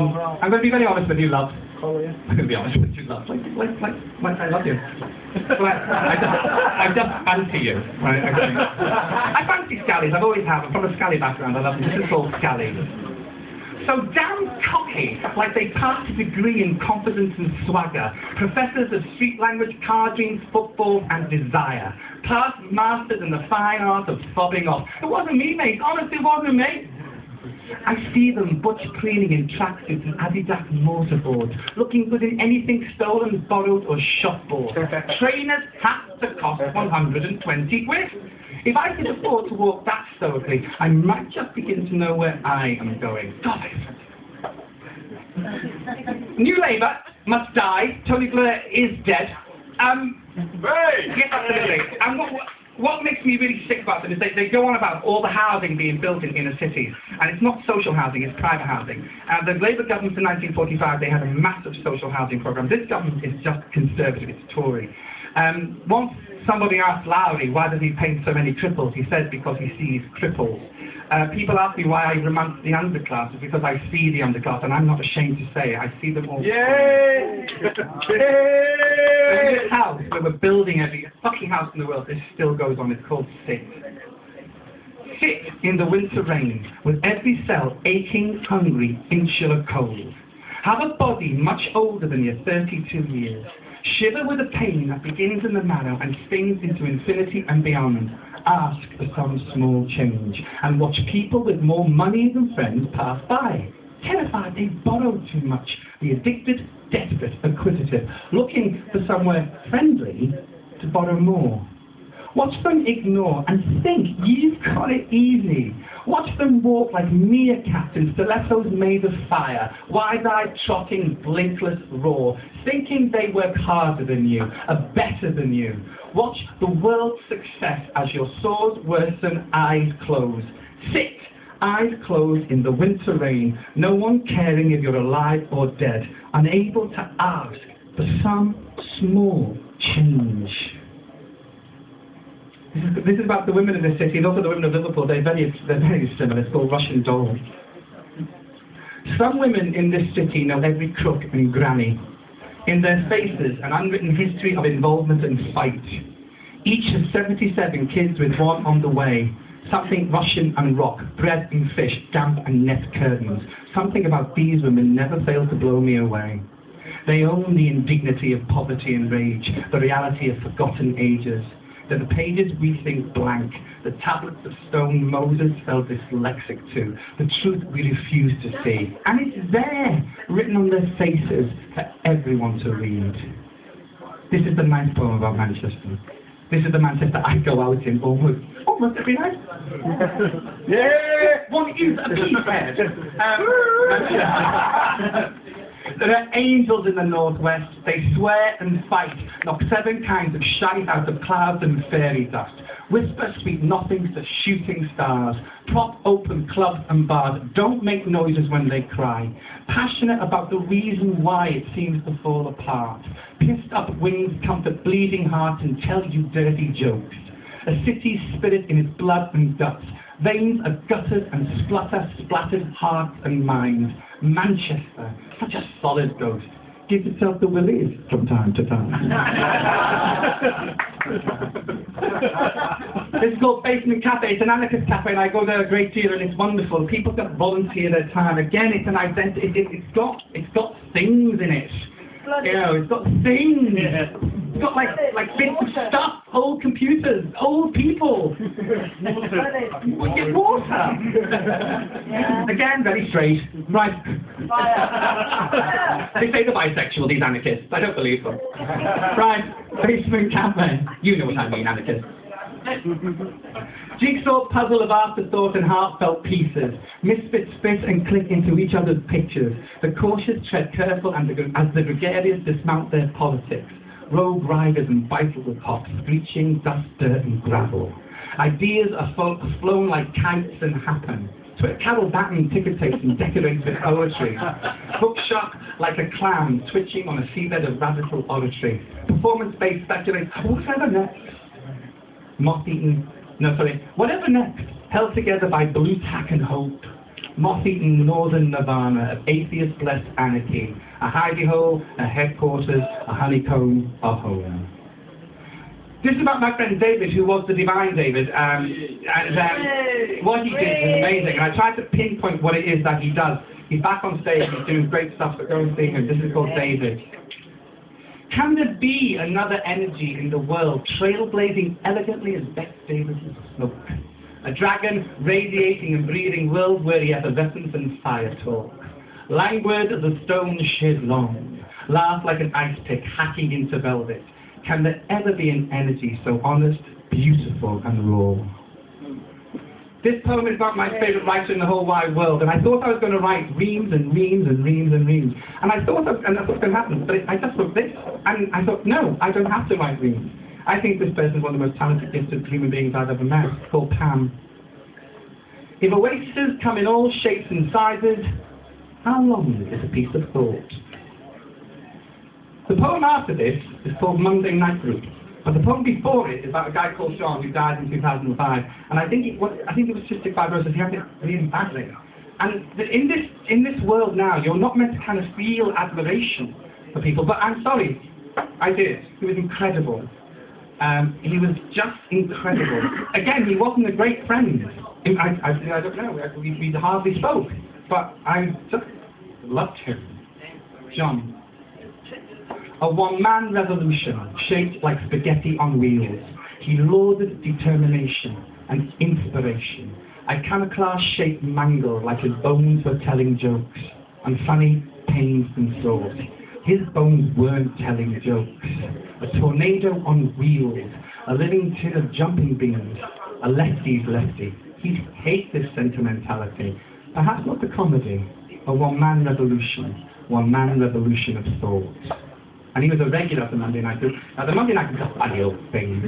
I'm going to be very honest with you, love. I'm going to be honest with you, love. Like I love you. I just fancy you. Right? I fancy Scallies. I've always have. I'm from a Scally background. I love them. This is called Scally. So damn cocky, like they passed a degree in confidence and swagger. Professors of street language, card dreams, football and desire. Past masters in the fine art of fobbing off. It wasn't me, mate. Honestly, it wasn't me. I see them butch preening in tracksuits and Adidas mortarboards, looking good in anything stolen, borrowed or shop bought. Trainers' hats that cost 120 quid. If I could afford to walk that stoically, I might just begin to know where I am going. God, New Labour must die. Tony Blair is dead. Yes, absolutely. And what makes me really sick about them is they go on about all the housing being built in inner cities, and it's not social housing, it's private housing. The Labour government in 1945, they had a massive social housing programme. This government is just conservative, it's Tory. Once somebody asked Lowry, why does he paint so many cripples? He said, because he sees cripples. People ask me why I romance the underclass. It's because I see the underclass, and I'm not ashamed to say it. I see them all. Yay! This house where we're building every fucking house in the world, this still goes on. It's called Sit. Sit in the winter rain, with every cell aching, hungry, insular cold. Have a body much older than your 32 years. Shiver with a pain that begins in the marrow and stings into infinity and beyond. Ask for some small change, and watch people with more money than friends pass by. Terrified they've borrowed too much. The addicted, desperate, acquisitive, looking for somewhere friendly to borrow more. Watch them ignore and think you've got it easy. Watch them walk like meerkats in stilettos made of fire, wide-eyed, trotting, blinkless roar, thinking they work harder than you, are better than you. Watch the world's success as your sores worsen, eyes close. Sit, eyes closed in the winter rain, no one caring if you're alive or dead, unable to ask for some small change. This is about the women of this city, and also the women of Liverpool. They're very similar. It's called Russian Dolls. Some women in this city know every crook and granny. In their faces, an unwritten history of involvement and fight. Each has 77 kids with one on the way. Something Russian and rock, bread and fish, damp and net curtains. Something about these women never fails to blow me away. They own the indignity of poverty and rage, the reality of forgotten ages. They're the pages we think blank, the tablets of stone Moses fell dyslexic to, the truth we refuse to see. And it's there, written on their faces, for everyone to read. This is the ninth poem about Manchester. This is the Manchester I go out in almost every night. Yeah! One is a piece bed. There are angels in the northwest. They swear and fight, knock 7 kinds of shite out of clouds and fairy dust. Whisper sweet nothings to shooting stars. Prop open clubs and bars. Don't make noises when they cry. Passionate about the reason why it seems to fall apart. Pissed up wings comfort bleeding hearts and tell you dirty jokes. A city's spirit in its blood and guts. Veins are guttered and splattered hearts and minds. Manchester, such a solid ghost, gives itself the willies from time to time. This is called Basement Cafe. It's an anarchist cafe, and I go there a great deal, and it's wonderful. People can volunteer their time. Again, it's an identity. It's got things in it. You know, it's got things. Yeah. It's got like bits of stuff, old computers, old people. Get water. Yeah. Again, very straight. Right. They say they're bisexual, these anarchists. I don't believe them. Right. Basement cafe. You know what I mean, anarchists. Jigsaw puzzle of afterthought and heartfelt pieces. Misfits fit and click into each other's pictures. The cautious tread careful as the gregarious dismount their politics. Rogue riders and bicycle cops, screeching dust, dirt and gravel. Ideas are flown like kites and happen. Carol Batten ticker tapes and decorates with poetry. Bookshop like a clown twitching on a seabed of radical oratory. Performance-based speculates, whatever next. Whatever next, held together by blue tack and hope. moth-eaten northern nirvana of atheist-blessed anarchy, a hidey-hole, a headquarters, a honeycomb of home. This is about my friend David, who was the divine David, what he did was amazing, and I tried to pinpoint what it is that he does. He's back on stage, he's doing great stuff, so go and see him. This is called David. Can there be another energy in the world, trailblazing elegantly as Bette Davis' smoke? A dragon radiating and breathing world-weary effervescence and fire talk. Languid as a stone shed long, laugh like an ice pick hacking into velvet. Can there ever be an energy so honest, beautiful, and raw? This poem is about my favourite writer in the whole wide world, and I thought I was going to write reams and reams and reams and reams. And I thought that's what's going to happen, but I just wrote this, and I thought, no, I don't have to write reams. I think this person is one of the most talented, gifted human beings I've ever met. It's called Pam. If oases come in all shapes and sizes, how long is a piece of thought? The poem after this is called Monday Night Group, but the poem before it is about a guy called Sean who died in 2005, and I think it was cystic fibrosis. He had it really badly. And in this world now, you're not meant to kind of feel admiration for people, but I'm sorry, I did. He was incredible. He was just incredible. Again, he wasn't a great friend. I don't know, we hardly spoke, but I just loved him. John. A one-man revolution, shaped like spaghetti on wheels. He lauded determination and inspiration. A iconoclast-shaped mangle like his bones were telling jokes, and funny, pains and sores. His bones weren't telling jokes. A tornado on wheels, a living tin of jumping beans, a lefty's lefty. He'd hate this sentimentality, perhaps not the comedy. A one-man revolution of thought. And he was a regular for Monday Night Group. Now, the Monday Night Group is a funny old thing.